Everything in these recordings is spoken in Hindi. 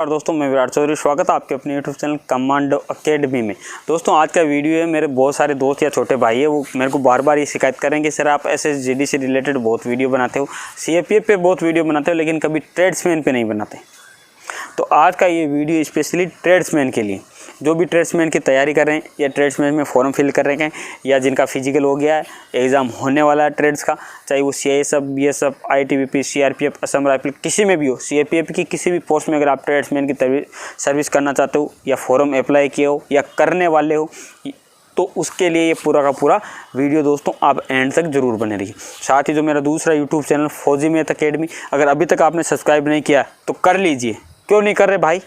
और दोस्तों मैं विराट चौधरी, स्वागत है आपके अपने यूट्यूब चैनल कमांडो अकेडमी में। दोस्तों आज का वीडियो है, मेरे बहुत सारे दोस्त या छोटे भाई है वो मेरे को बार बार ये शिकायत करेंगे, सर आप SSGD से रिलेटेड बहुत वीडियो बनाते हो, CAPF पे बहुत वीडियो बनाते हो, लेकिन कभी ट्रेड्समैन पे नहीं बनाते। तो आज का ये वीडियो स्पेशली ट्रेड्समैन के लिए, जो भी ट्रेड्समैन की तैयारी कर रहे हैं या ट्रेड्समैन में फॉर्म फिल कर रहे हैं या जिनका फिजिकल हो गया है, एग्ज़ाम होने वाला है ट्रेड्स का, चाहे वो CISF, BSF, ITBP, CRPF, Assam rifle किसी में भी हो, CAPF की किसी भी पोस्ट में अगर आप ट्रेड्समैन की सर्विस करना चाहते हो या फॉर्म अप्लाई किए हो या करने वाले हो, तो उसके लिए ये पूरा का पूरा वीडियो दोस्तों आप एंड तक जरूर बने रहिए। साथ ही जो मेरा दूसरा यूट्यूब चैनल फौजी मैथ अकेडमी, अगर अभी तक आपने सब्सक्राइब नहीं किया तो कर लीजिए। क्यों नहीं कर रहे भाई?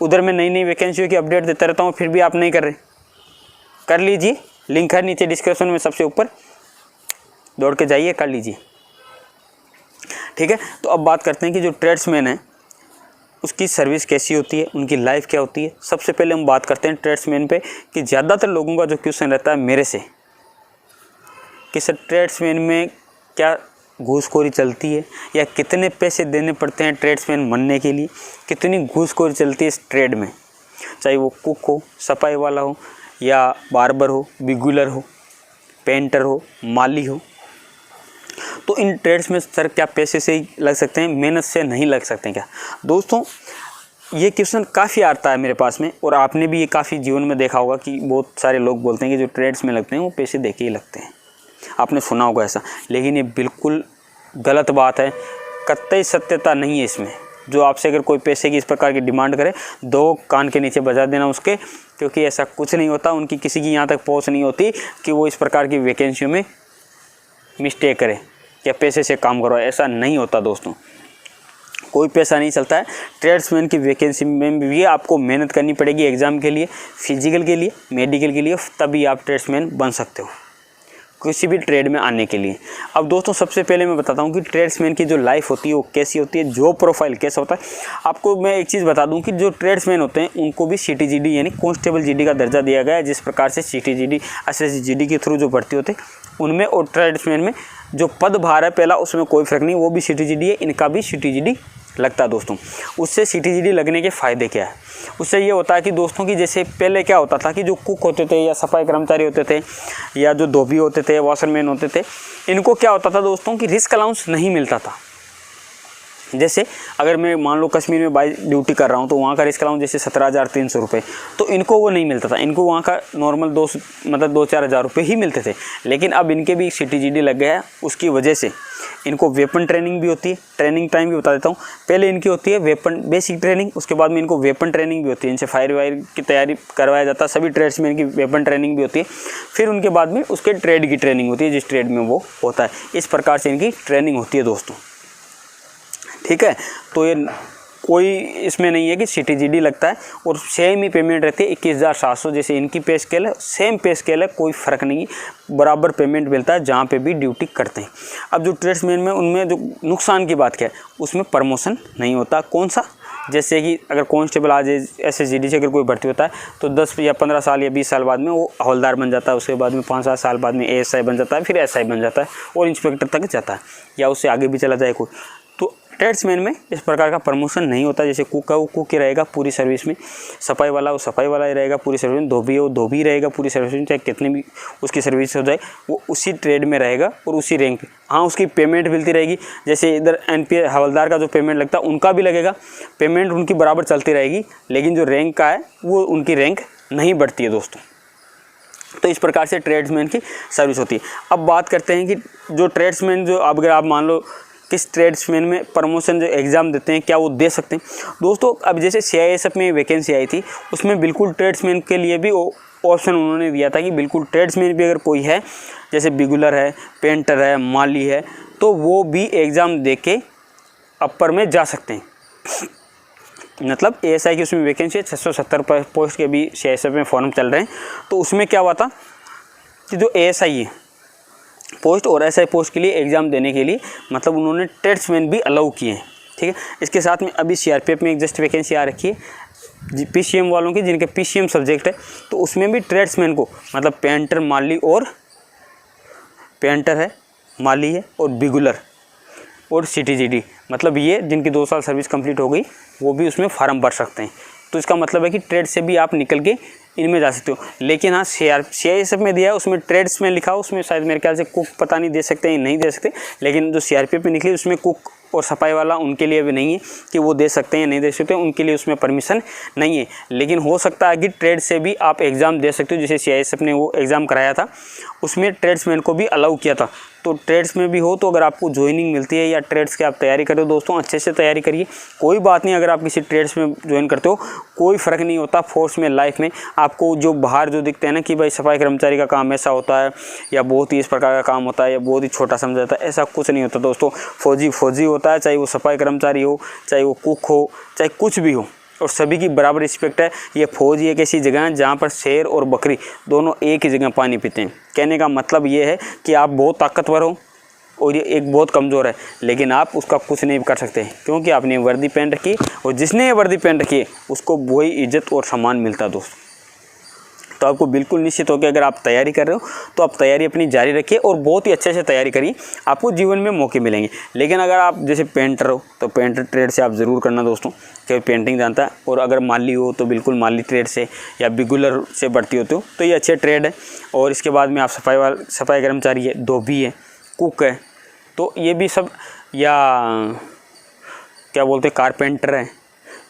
उधर मैं नई नई वैकेंसियों की अपडेट देता रहता हूँ, फिर भी आप नहीं कर रहे। कर लीजिए, लिंक है नीचे डिस्क्रिप्शन में सबसे ऊपर, दौड़ के जाइए, कर लीजिए। ठीक है, तो अब बात करते हैं कि जो ट्रेड्समैन है उसकी सर्विस कैसी होती है, उनकी लाइफ क्या होती है। सबसे पहले हम बात करते हैं ट्रेड्समैन पे कि ज़्यादातर लोगों का जो क्वेश्चन रहता है मेरे से कि सर ट्रेड्समैन में क्या घूसखोरी चलती है या कितने पैसे देने पड़ते हैं ट्रेड्समैन बनने के लिए, कितनी घूसखोरी चलती है इस ट्रेड में, चाहे वो कुक हो, सफाई वाला हो या बार्बर हो, बिगुलर हो, पेंटर हो, माली हो। तो इन ट्रेड्स में सर क्या पैसे से ही लग सकते हैं, मेहनत से नहीं लग सकते क्या? दोस्तों ये क्वेश्चन काफ़ी आता है मेरे पास में, और आपने भी ये काफ़ी जीवन में देखा होगा कि बहुत सारे लोग बोलते हैं कि जो ट्रेड्स में लगते हैं वो पैसे दे के ही लगते हैं। आपने सुना होगा ऐसा, लेकिन ये बिल्कुल गलत बात है, कतई सत्यता नहीं है इसमें। जो आपसे अगर कोई पैसे की इस प्रकार की डिमांड करे, दो कान के नीचे बजा देना उसके, क्योंकि ऐसा कुछ नहीं होता। उनकी किसी की यहाँ तक पहुँच नहीं होती कि वो इस प्रकार की वैकेंसियों में मिस्टेक करे या पैसे से काम करवाए, ऐसा नहीं होता दोस्तों। कोई पैसा नहीं चलता है। ट्रेड्समैन की वैकेंसी में भी आपको मेहनत करनी पड़ेगी एग्ज़ाम के लिए, फिजिकल के लिए, मेडिकल के लिए, तभी आप ट्रेड्समैन बन सकते हो किसी भी ट्रेड में आने के लिए। अब दोस्तों सबसे पहले मैं बताता हूँ कि ट्रेड्समैन की जो लाइफ होती है वो कैसी होती है, जॉब प्रोफाइल कैसा होता है। आपको मैं एक चीज़ बता दूँ कि जो ट्रेड्समैन होते हैं उनको भी CTGD यानी कांस्टेबल GD का दर्जा दिया गया है। जिस प्रकार से CTGD SSGD के थ्रू जो भर्ती होते हैं उनमें और ट्रेड्समैन में जो पदभार है पहला, उसमें कोई फ़र्क नहीं, वो भी CTGD है, इनका भी CTGD लगता है दोस्तों। उससे CTGD लगने के फ़ायदे क्या है? उससे ये होता है कि दोस्तों की जैसे पहले क्या होता था कि जो कुक होते थे या सफाई कर्मचारी होते थे या जो धोबी होते थे, वॉशरमैन होते थे, इनको क्या होता था दोस्तों कि रिस्क अलाउंस नहीं मिलता था। जैसे अगर मैं मान लो कश्मीर में बाई ड्यूटी कर रहा हूँ तो वहाँ का रिस्क अलाउंस जैसे 17,300 रुपये, तो इनको वो नहीं मिलता था। इनको वहाँ का नॉर्मल 2-4 हज़ार रुपये ही मिलते थे। लेकिन अब इनके भी CTGD लग गया है, उसकी वजह से इनको वेपन ट्रेनिंग भी होती है। ट्रेनिंग टाइम भी बता देता हूँ। पहले इनकी होती है वेपन बेसिक ट्रेनिंग, उसके बाद में इनको वेपन ट्रेनिंग भी होती है। इनसे फायर वायर की तैयारी करवाया जाता है। सभी ट्रेड्समैन की वेपन ट्रेनिंग भी होती है। फिर उनके बाद में उसके ट्रेड की ट्रेनिंग होती है, जिस ट्रेड में वो होता है। इस प्रकार से इनकी ट्रेनिंग होती है दोस्तों। ठीक है, तो ये कोई इसमें नहीं है कि CTGD लगता है और सेम ही पेमेंट रहती है 21,700। जैसे इनकी पे स्केल है, सेम पे स्केल है, कोई फ़र्क नहीं, बराबर पेमेंट मिलता है जहाँ पे भी ड्यूटी करते हैं। अब जो ट्रेड्समैन में उनमें जो नुकसान की बात क्या है, उसमें प्रमोशन नहीं होता। कौन सा? जैसे कि अगर कांस्टेबल आज SSGD से अगर कोई भर्ती होता है तो 10 या 15 साल या 20 साल बाद में वो हवलदार बन जाता है। उसके बाद में 5-7 साल बाद में ASI बन जाता है, फिर SI बन जाता है और इंस्पेक्टर तक जाता है, या उससे आगे भी चला जाए कोई। तो ट्रेड्समैन में इस प्रकार का प्रमोशन नहीं होता। जैसे कुक है वो कुक ही रहेगा पूरी सर्विस में, सफाई वाला वो सफाई वाला ही रहेगा पूरी सर्विस में, धोबी है वो धोबी रहेगा पूरी सर्विस में, चाहे कितनी भी उसकी सर्विस हो जाए वो उसी ट्रेड में रहेगा और उसी रैंक पे। हाँ, उसकी पेमेंट मिलती रहेगी। जैसे इधर NPA हवलदार का जो पेमेंट लगता है उनका भी लगेगा, पेमेंट उनकी बराबर चलती रहेगी, लेकिन जो रैंक का है वो उनकी रैंक नहीं बढ़ती है दोस्तों। तो इस प्रकार से ट्रेड्समैन की सर्विस होती है। अब बात करते हैं कि जो ट्रेड्समैन जो अब अगर आप मान लो किस ट्रेड्समैन में प्रमोशन जो एग्ज़ाम देते हैं क्या वो दे सकते हैं दोस्तों? अब जैसे CISF में वैकेंसी आई थी उसमें बिल्कुल ट्रेड्समैन के लिए भी ऑप्शन उन्होंने दिया था कि बिल्कुल ट्रेड्समैन भी अगर कोई है, जैसे बिगुलर है, पेंटर है, माली है, तो वो भी एग्ज़ाम दे के अपर में जा सकते हैं। मतलब ASI की उसमें वैकेंसी है, 670 पोस्ट के भी CISF में फॉर्म चल रहे हैं। तो उसमें क्या हुआ था कि जो ASI है पोस्ट और SI पोस्ट के लिए एग्ज़ाम देने के लिए मतलब उन्होंने ट्रेड्समैन भी अलाउ किए हैं। ठीक है, इसके साथ में अभी CRPF में एक जस्ट वैकेंसी आ रखी है PCM वालों की, जिनके PCM सब्जेक्ट है, तो उसमें भी ट्रेड्समैन को मतलब पेंटर, माली और पेंटर है, माली है और बिगुलर और CTGD मतलब ये जिनकी 2 साल सर्विस कंप्लीट हो गई वो भी उसमें फार्म भर सकते हैं। तो इसका मतलब है कि ट्रेड से भी आप निकल के इनमें जा सकते हो। लेकिन हाँ CRPF में दिया है उसमें ट्रेड्स में लिखा हो, उसमें शायद मेरे ख्याल से कुक पता नहीं दे सकते नहीं दे सकते, लेकिन जो CRPF में निकली उसमें कुक और सफाई वाला उनके लिए भी नहीं है कि वो दे सकते हैं या नहीं दे सकते, उनके लिए उसमें परमिशन नहीं है। लेकिन हो सकता है कि ट्रेड से भी आप एग्ज़ाम दे सकते हो, जैसे CISF ने वो एग्ज़ाम कराया था उसमें ट्रेड्समैन को भी अलाउ किया था। तो ट्रेड्स में भी हो तो अगर आपको ज्वाइनिंग मिलती है या ट्रेड्स की आप तैयारी कर रहे हो दोस्तों, अच्छे से तैयारी करिए। कोई बात नहीं, अगर आप किसी ट्रेड्स में ज्वाइन करते हो कोई फ़र्क नहीं होता फोर्स में, लाइफ में आपको जो बाहर जो दिखते हैं ना कि भाई सफाई कर्मचारी का काम ऐसा होता है या बहुत ही इस प्रकार का काम होता है या बहुत ही छोटा समझा जाता है, ऐसा कुछ नहीं होता दोस्तों। फौजी होता है, चाहे वो सफाई कर्मचारी हो, चाहे वो कुक हो, चाहे कुछ भी हो, और सभी की बराबर रिस्पेक्ट है। ये फौज एक ऐसी जगह है जहाँ पर शेर और बकरी दोनों एक ही जगह पानी पीते हैं। कहने का मतलब ये है कि आप बहुत ताकतवर हो और ये एक बहुत कमज़ोर है, लेकिन आप उसका कुछ नहीं कर सकते क्योंकि आपने वर्दी पहन रखी और जिसने ये वर्दी पहन रखी है उसको वही इज्जत और सम्मान मिलता है दोस्तों। तो आपको बिल्कुल निश्चित हो कि अगर आप तैयारी कर रहे हो तो आप तैयारी अपनी जारी रखिए और बहुत ही अच्छे से तैयारी करिए, आपको जीवन में मौके मिलेंगे। लेकिन अगर आप जैसे पेंटर हो तो पेंटर ट्रेड से आप ज़रूर करना दोस्तों, क्योंकि पेंटिंग जानता है। और अगर माली हो तो बिल्कुल माली ट्रेड से या बिगुलर से भर्ती होते हो तो ये अच्छे ट्रेड है। और इसके बाद में आप सफाई कर्मचारी है, धोबी है, कुक है, तो ये भी सब, या क्या बोलते हैं कारपेंटर है,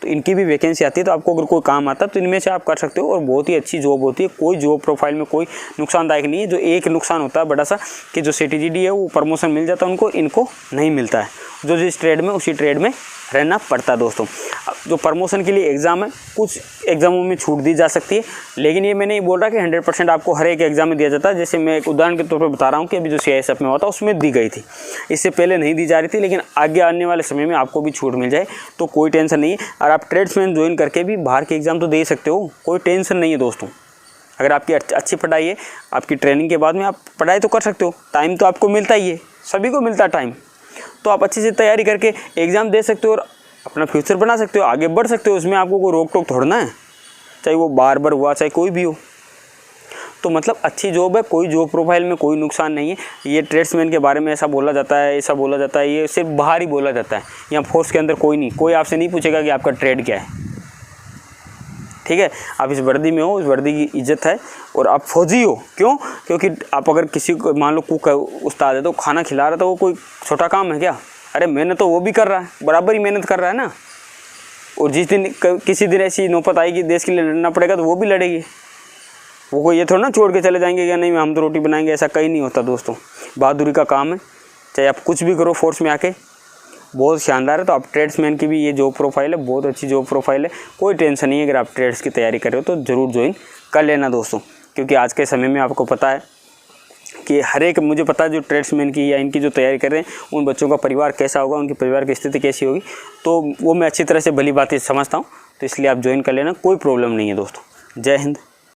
तो इनकी भी वैकेंसी आती है। तो आपको अगर कोई काम आता है तो इनमें से आप कर सकते हो और बहुत ही अच्छी जॉब होती है। कोई जॉब प्रोफाइल में कोई नुकसानदायक नहीं है। जो एक नुकसान होता है बड़ा सा कि जो CTGD है वो प्रमोशन मिल जाता है उनको, इनको नहीं मिलता है। जो जिस ट्रेड में उसी ट्रेड में रहना पड़ता है दोस्तों। जो प्रमोशन के लिए एग्ज़ाम है, कुछ एग्ज़ामों में छूट दी जा सकती है, लेकिन ये मैं नहीं बोल रहा कि 100% आपको हर एक एग्ज़ाम में दिया जाता है। जैसे मैं एक उदाहरण के तौर पर बता रहा हूँ कि अभी जो CISF में हुआ था उसमें दी गई थी, इससे पहले नहीं दी जा रही थी, लेकिन आगे आने वाले समय में आपको भी छूट मिल जाए तो कोई टेंशन नहीं है। और आप ट्रेड्समैन ज्वाइन करके भी बाहर के एग्ज़ाम तो दे सकते हो, कोई टेंशन नहीं है दोस्तों। अगर आपकी अच्छी पढ़ाई है, आपकी ट्रेनिंग के बाद में आप पढ़ाई तो कर सकते हो, टाइम तो आपको मिलता ही है, सभी को मिलता है टाइम, तो आप अच्छी से तैयारी करके एग्ज़ाम दे सकते हो और अपना फ्यूचर बना सकते हो, आगे बढ़ सकते हो। उसमें आपको कोई रोक टोक थोड़ना है, चाहे वो बार्बर हुआ चाहे कोई भी हो। तो मतलब अच्छी जॉब है, कोई जॉब प्रोफाइल में कोई नुकसान नहीं है। ये ट्रेड्समैन के बारे में ऐसा बोला जाता है, ऐसा बोला जाता है, ये सिर्फ बाहर ही बोला जाता है। यहाँ फोर्स के अंदर कोई नहीं, कोई आपसे नहीं पूछेगा कि आपका ट्रेड क्या है, ठीक है। आप इस वर्दी में हो, इस वर्दी की इज्जत है और आप फौजी हो। क्यों? क्योंकि आप अगर किसी को मान लो कुक उस्ताद है तो खाना खिला रहा है तो वो कोई छोटा काम है क्या? अरे मेहनत तो वो भी कर रहा है, बराबर ही मेहनत कर रहा है ना। और जिस दिन किसी दिन ऐसी नौबत आएगी देश के लिए लड़ना पड़ेगा तो वो भी लड़ेगी। वो कोई ये थोड़ा ना छोड़ के चले जाएंगे या नहीं हम तो रोटी बनाएंगे, ऐसा कहीं नहीं होता दोस्तों। बहादुरी का काम है, चाहे आप कुछ भी करो फोर्स में आके, बहुत शानदार है। तो आप ट्रेड्समैन की भी ये जॉब प्रोफाइल है, बहुत अच्छी जॉब प्रोफाइल है, कोई टेंशन नहीं है। अगर आप ट्रेड्स की तैयारी कर रहे हो तो ज़रूर ज्वाइन कर लेना दोस्तों, क्योंकि आज के समय में आपको पता है कि हर एक, मुझे पता है जो ट्रेड्समैन की या इनकी जो तैयारी कर रहे हैं उन बच्चों का परिवार कैसा होगा, उनके परिवार की स्थिति कैसी होगी, तो वो मैं अच्छी तरह से भली बातें समझता हूँ। तो इसलिए आप ज्वाइन कर लेना, कोई प्रॉब्लम नहीं है दोस्तों। जय हिंद।